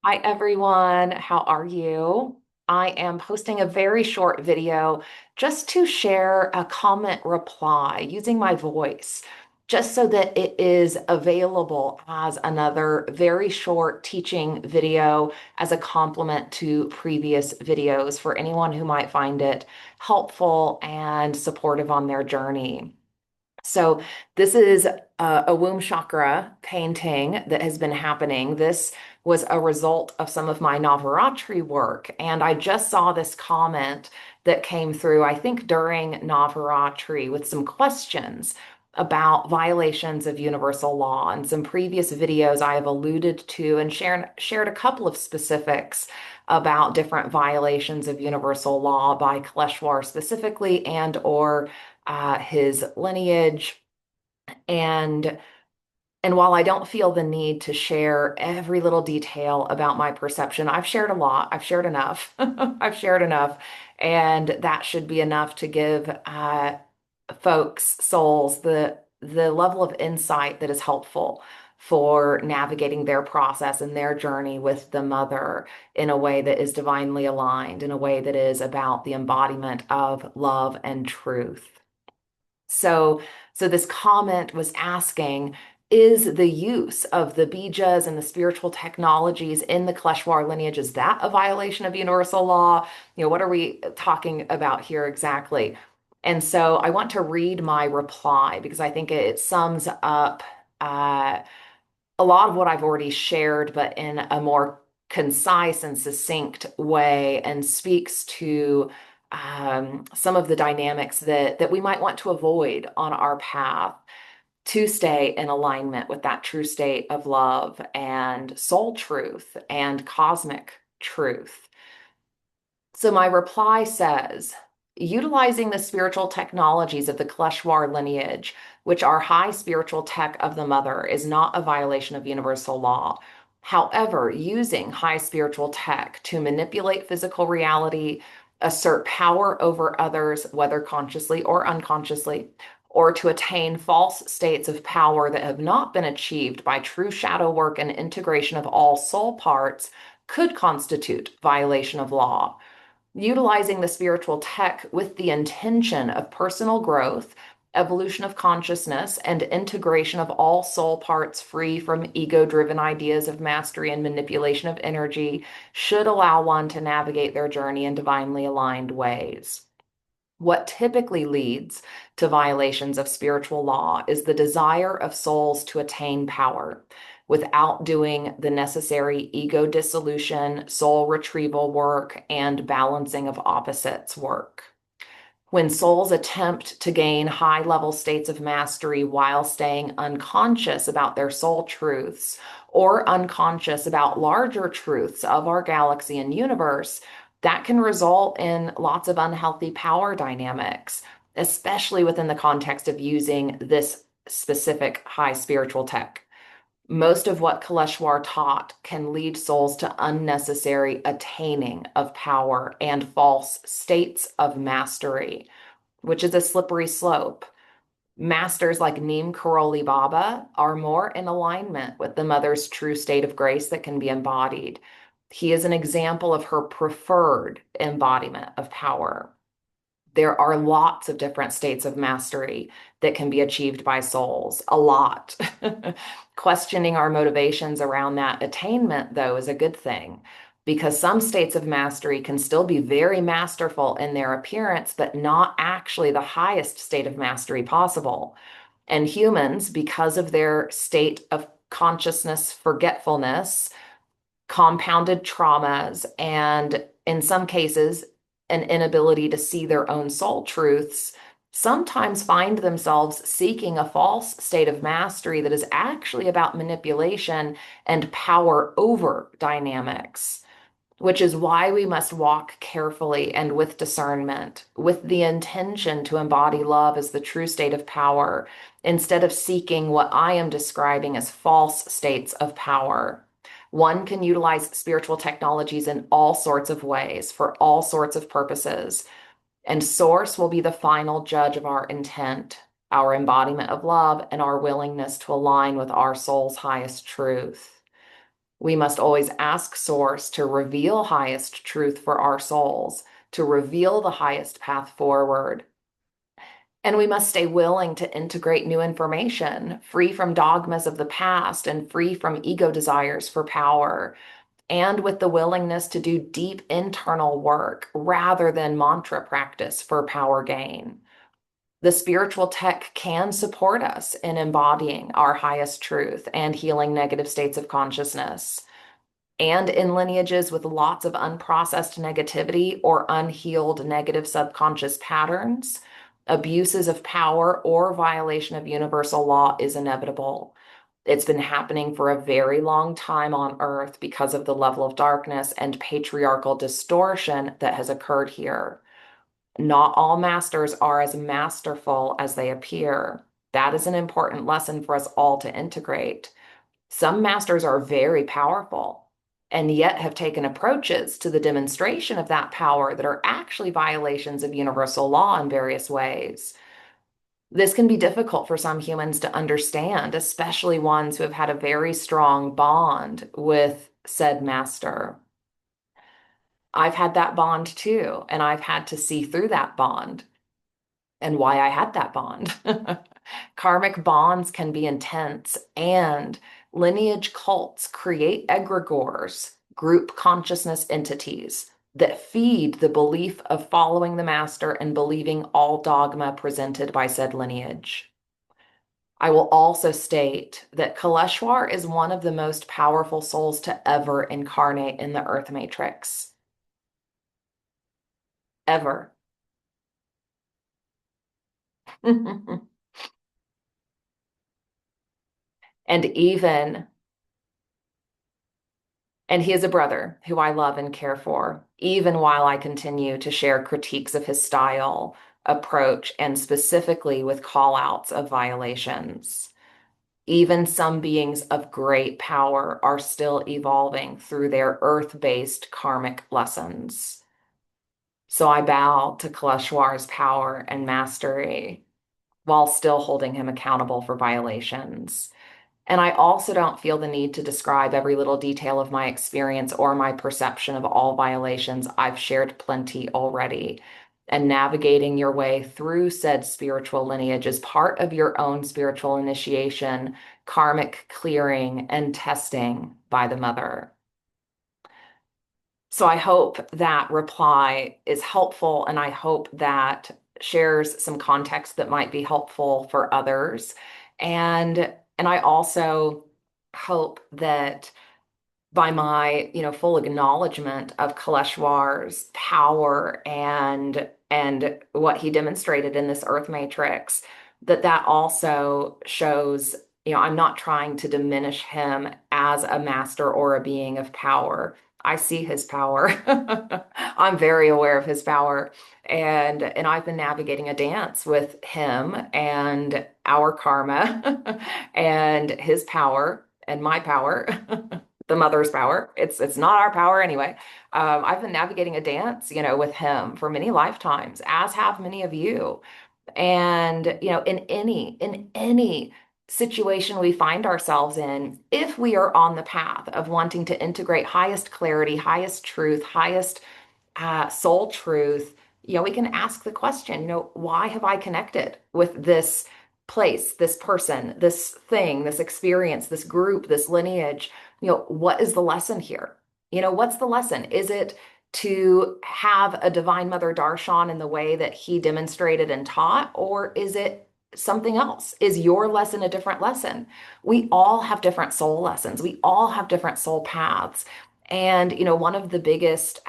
Hi everyone, how are you? I am posting a very short video just to share a comment reply using my voice, just so that it is available as another very short teaching video as a complement to previous videos for anyone who might find it helpful and supportive on their journey. So this is a womb chakra painting that has been happening. This was a result of some of my Navararti work, and I just saw this comment that came through, I think, during Navararti with some questions about violations of universal law. And some previous videos I have alluded to and shared a couple of specifics about different violations of universal law by Kaleshwar specifically and or his lineage. And and while I don't feel the need to share every little detail about my perception, I've shared a lot. I've shared enough. I've shared enough. And that should be enough to give folks, souls, the level of insight that is helpful for navigating their process and their journey with the mother in a way that is divinely aligned, in a way that is about the embodiment of love and truth. So, so this comment was asking, is the use of the bijas and the spiritual technologies in the Kaleshwar lineage, is that a violation of universal law? What are we talking about here exactly? And so I want to read my reply because I think it sums up uh, a lot of what I've already shared, but in a more concise and succinct way, and speaks to some of the dynamics that we might want to avoid on our path to stay in alignment with that true state of love and soul truth and cosmic truth. So my reply says, utilizing the spiritual technologies of the Kaleshwar lineage, which are high spiritual tech of the mother, is not a violation of universal law. However, using high spiritual tech to manipulate physical reality, assert power over others, whether consciously or unconsciously, or to attain false states of power that have not been achieved by true shadow work and integration of all soul parts could constitute violation of law. Utilizing the spiritual tech with the intention of personal growth, evolution of consciousness, and integration of all soul parts free from ego driven ideas of mastery and manipulation of energy should allow one to navigate their journey in divinely aligned ways. What typically leads to violations of spiritual law is the desire of souls to attain power without doing the necessary ego dissolution, soul retrieval work, and balancing of opposites work. When souls attempt to gain high level states of mastery while staying unconscious about their soul truths or unconscious about larger truths of our galaxy and universe, that can result in lots of unhealthy power dynamics, especially within the context of using this specific high spiritual tech. Most of what Kaleshwar taught can lead souls to unnecessary attaining of power and false states of mastery, which is a slippery slope. Masters like Neem Karoli Baba are more in alignment with the mother's true state of grace that can be embodied. He is an example of her preferred embodiment of power. There are lots of different states of mastery that can be achieved by souls, a lot. Questioning our motivations around that attainment, though, is a good thing because some states of mastery can still be very masterful in their appearance, but not actually the highest state of mastery possible. And humans, because of their state of consciousness forgetfulness, compounded traumas, and in some cases, an inability to see their own soul truths, sometimes find themselves seeking a false state of mastery that is actually about manipulation and power over dynamics, which is why we must walk carefully and with discernment, with the intention to embody love as the true state of power, instead of seeking what I am describing as false states of power. One can utilize spiritual technologies in all sorts of ways for all sorts of purposes, and Source will be the final judge of our intent, our embodiment of love, and our willingness to align with our soul's highest truth. We must always ask Source to reveal highest truth for our souls, to reveal the highest path forward. And we must stay willing to integrate new information, free from dogmas of the past and free from ego desires for power, and with the willingness to do deep internal work rather than mantra practice for power gain. The spiritual tech can support us in embodying our highest truth and healing negative states of consciousness. And in lineages with lots of unprocessed negativity or unhealed negative subconscious patterns, abuses of power or violation of universal law is inevitable. It's been happening for a very long time on Earth because of the level of darkness and patriarchal distortion that has occurred here. Not all masters are as masterful as they appear. That is an important lesson for us all to integrate. Some masters are very powerful and yet have taken approaches to the demonstration of that power that are actually violations of universal law in various ways. This can be difficult for some humans to understand, especially ones who have had a very strong bond with said master. I've had that bond too, and I've had to see through that bond and why I had that bond. Karmic bonds can be intense, and lineage cults create egregores, group consciousness entities that feed the belief of following the master and believing all dogma presented by said lineage. I will also state that Kaleshwar is one of the most powerful souls to ever incarnate in the Earth Matrix. Ever. And even And he is a brother who I love and care for, even while I continue to share critiques of his style, approach, and specifically with call outs of violations. Even some beings of great power are still evolving through their earth-based karmic lessons. So I bow to Kaleshwar's power and mastery while still holding him accountable for violations. And I also don't feel the need to describe every little detail of my experience or my perception of all violations. I've shared plenty already. And navigating your way through said spiritual lineage is part of your own spiritual initiation, karmic clearing, and testing by the mother. So I hope that reply is helpful, and I hope that shares some context that might be helpful for others. And I also hope that by my, full acknowledgement of Kaleshwar's power and what he demonstrated in this Earth Matrix, that also shows, I'm not trying to diminish him as a master or a being of power. I see his power. I'm very aware of his power. And I've been navigating a dance with him and our karma and his power and my power. The mother's power. It's not our power anyway. I've been navigating a dance, with him for many lifetimes, as have many of you. And, in any situation we find ourselves in, if we are on the path of wanting to integrate highest clarity, highest truth, highest soul truth, we can ask the question, why have I connected with this place, this person, this thing, this experience, this group, this lineage? What is the lesson here? What's the lesson? Is it to have a divine mother darshan in the way that he demonstrated and taught, or is it something else? Is your lesson a different lesson? We all have different soul lessons. We all have different soul paths. And, one of the biggest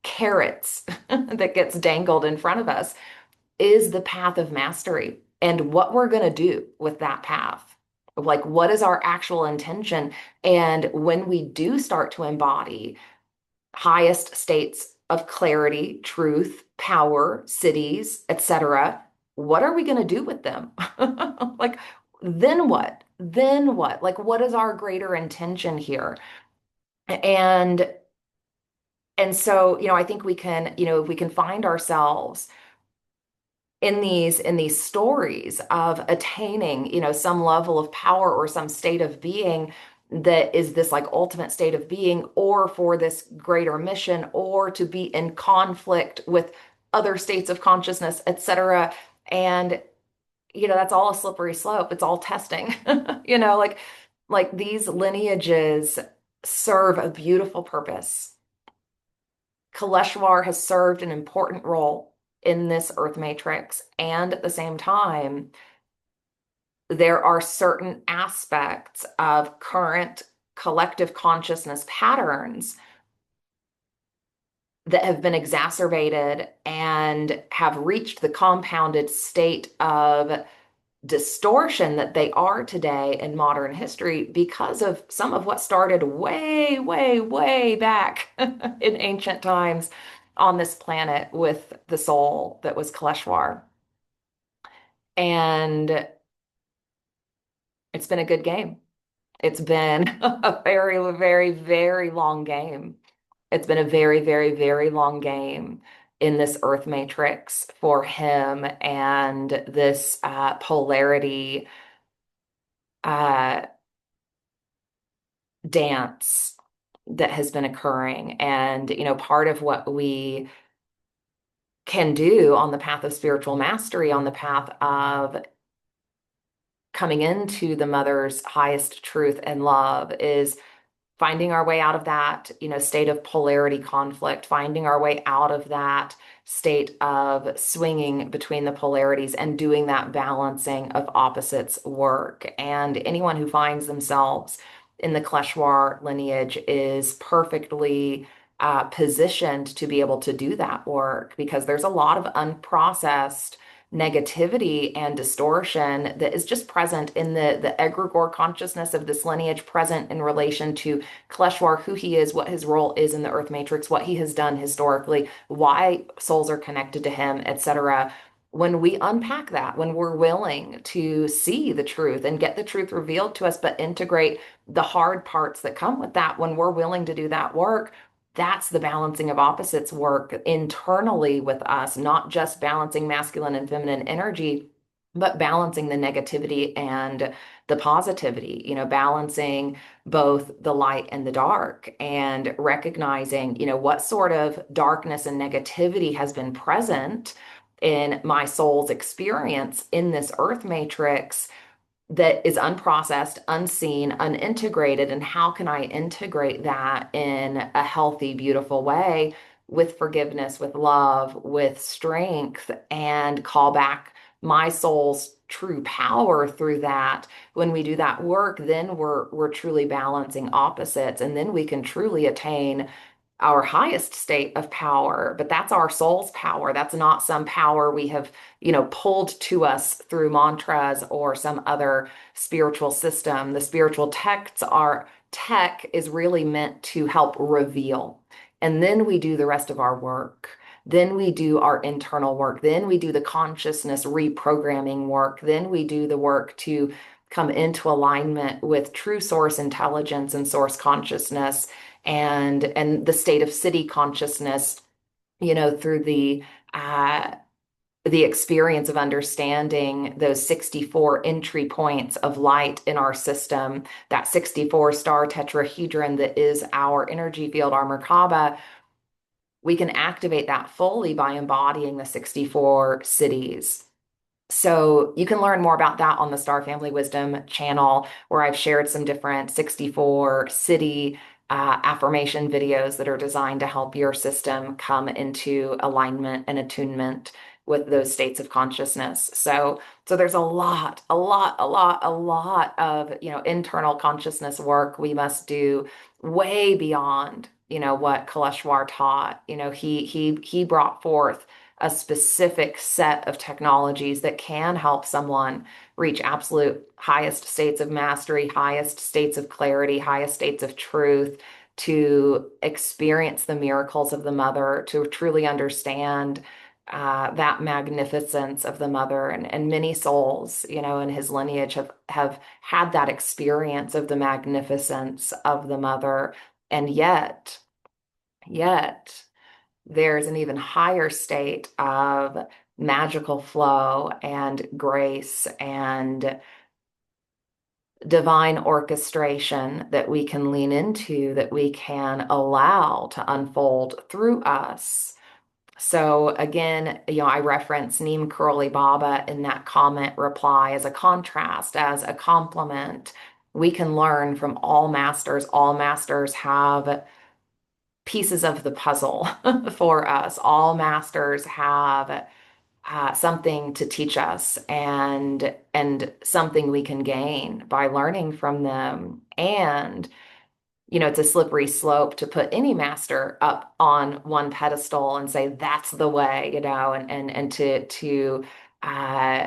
carrots that gets dangled in front of us is the path of mastery and what we're going to do with that path. Like, what is our actual intention? And when we do start to embody highest states of clarity, truth, power, cities, etc., what are we going to do with them? Like, then what? Then what? Like, what is our greater intention here? And so, I think we can, if we can find ourselves in these stories of attaining, some level of power or some state of being, that is this like ultimate state of being, or for this greater mission, or to be in conflict with other states of consciousness, etc. And that's all a slippery slope. It's all testing. Like these lineages serve a beautiful purpose. Kaleshwar has served an important role in this Earth matrix, and at the same time, there are certain aspects of current collective consciousness patterns that have been exacerbated and have reached the compounded state of distortion that they are today in modern history because of some of what started way, way, way back in ancient times on this planet with the soul that was Kaleshwar. And it's been a good game. It's been a very, very, very long game. It's been a very, very, very long game in this Earth matrix for him and this polarity uh, dance that has been occurring. And, part of what we can do on the path of spiritual mastery, on the path of coming into the mother's highest truth and love, is finding our way out of that, state of polarity conflict, finding our way out of that state of swinging between the polarities and doing that balancing of opposites work. And anyone who finds themselves in the Kaleshwar lineage is perfectly positioned to be able to do that work, because there's a lot of unprocessed negativity and distortion that is just present in the egregore consciousness of this lineage, present in relation to Kaleshwar, who he is, what his role is in the Earth matrix, what he has done historically, why souls are connected to him, etc. When we unpack that, when we're willing to see the truth and get the truth revealed to us, but integrate the hard parts that come with that, when we're willing to do that work, that's the balancing of opposites work internally with us, not just balancing masculine and feminine energy, but balancing the negativity and the positivity, balancing both the light and the dark, and recognizing, what sort of darkness and negativity has been present in my soul's experience in this Earth matrix that is unprocessed, unseen, unintegrated, and how can I integrate that in a healthy, beautiful way with forgiveness, with love, with strength, and call back my soul's true power through that. When we do that work, then we're truly balancing opposites, and then we can truly attain our highest state of power. But that's our soul's power. That's not some power we have, pulled to us through mantras or some other spiritual system. The spiritual texts are tech is really meant to help reveal. And then we do the rest of our work. Then we do our internal work. Then we do the consciousness reprogramming work. Then we do the work to come into alignment with true source intelligence and source consciousness, and the state of city consciousness, through the experience of understanding those 64 entry points of light in our system, that 64 star tetrahedron that is our energy field, our Merkaba. We can activate that fully by embodying the 64 cities. So you can learn more about that on the Star Family Wisdom channel, where I've shared some different 64 city affirmation videos that are designed to help your system come into alignment and attunement with those states of consciousness. So there's a lot of, internal consciousness work we must do way beyond, what Kaleshwar taught. He brought forth a specific set of technologies that can help someone reach absolute highest states of mastery, highest states of clarity, highest states of truth, to experience the miracles of the mother, to truly understand that magnificence of the mother. And many souls, in his lineage have had that experience of the magnificence of the mother. And yet, there's an even higher state of magical flow and grace and divine orchestration that we can lean into, that we can allow to unfold through us. So again, I reference Neem Karoli Baba in that comment reply as a contrast, as a complement. We can learn from all masters. All masters have pieces of the puzzle for us. All masters have something to teach us and something we can gain by learning from them. And it's a slippery slope to put any master up on one pedestal and say that's the way, and uh,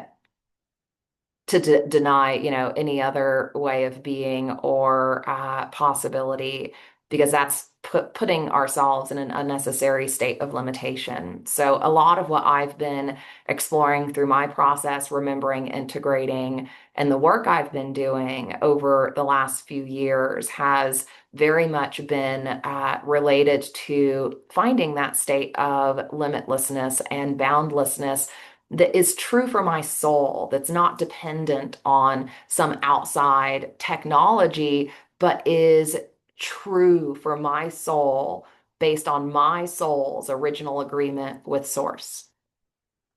to deny, any other way of being or possibility, because that's putting ourselves in an unnecessary state of limitation. So a lot of what I've been exploring through my process, remembering, integrating, and the work I've been doing over the last few years has very much been related to finding that state of limitlessness and boundlessness that is true for my soul, that's not dependent on some outside technology, but is true for my soul based on my soul's original agreement with Source.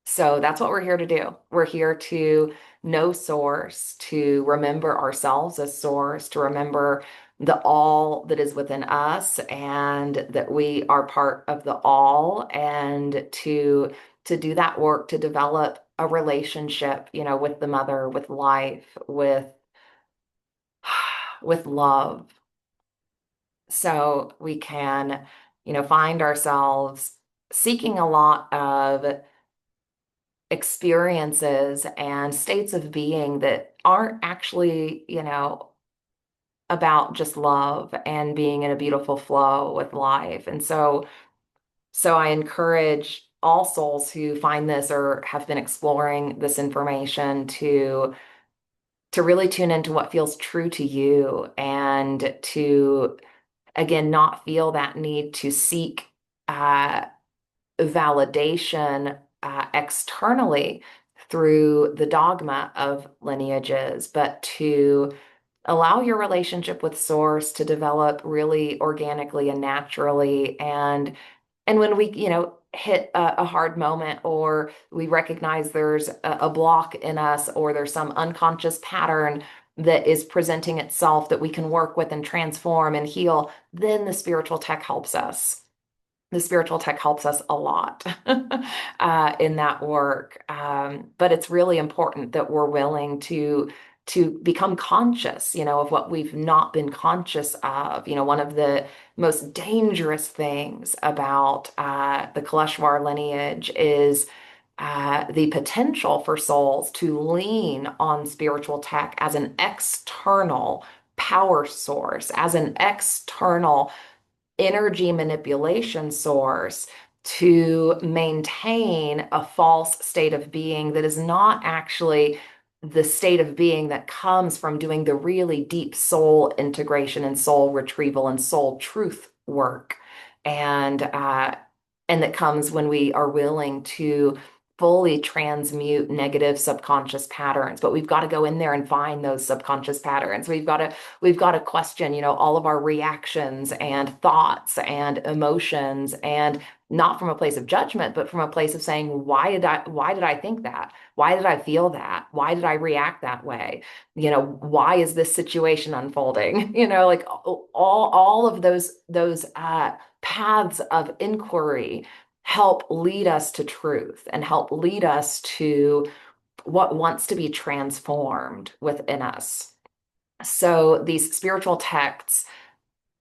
So that's what we're here to do. We're here to know Source, to remember ourselves as Source, to remember the all that is within us and that we are part of the all, and to do that work to develop a relationship, with the mother, with life, with love. So we can, find ourselves seeking a lot of experiences and states of being that aren't actually, about just love and being in a beautiful flow with life. And so I encourage all souls who find this or have been exploring this information to really tune into what feels true to you, and to again not feel that need to seek uh, validation externally through the dogma of lineages, but to allow your relationship with Source to develop really organically and naturally. And when we, hit a hard moment, or we recognize there's a block in us, or there's some unconscious pattern that is presenting itself that we can work with and transform and heal, then the spiritual tech helps us. The spiritual tech helps us a lot in that work. But it's really important that we're willing to become conscious, of what we've not been conscious of. One of the most dangerous things about the Kaleshwar lineage is the potential for souls to lean on spiritual tech as an external power source, as an external energy manipulation source to maintain a false state of being that is not actually the state of being that comes from doing the really deep soul integration and soul retrieval and soul truth work. And that comes when we are willing to fully transmute negative subconscious patterns. But we've got to go in there and find those subconscious patterns. We've got to question, all of our reactions and thoughts and emotions, and not from a place of judgment, but from a place of saying, why did I think that? Why did I feel that? Why did I react that way? Why is this situation unfolding? Like all of those paths of inquiry help lead us to truth and help lead us to what wants to be transformed within us. So these spiritual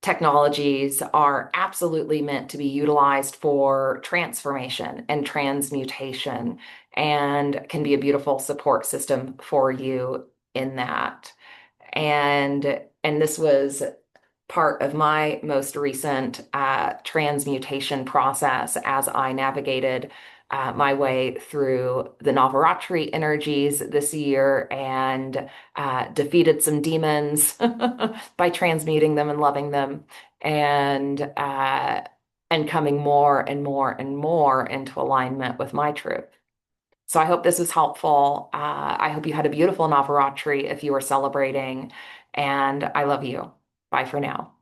technologies are absolutely meant to be utilized for transformation and transmutation, and can be a beautiful support system for you in that. And this was part of my most recent transmutation process as I navigated my way through the Navararti energies this year, and defeated some demons by transmuting them and loving them, and coming more and more and more into alignment with my truth. So I hope this was helpful. I hope you had a beautiful Navaratri if you were celebrating, and I love you. Bye for now.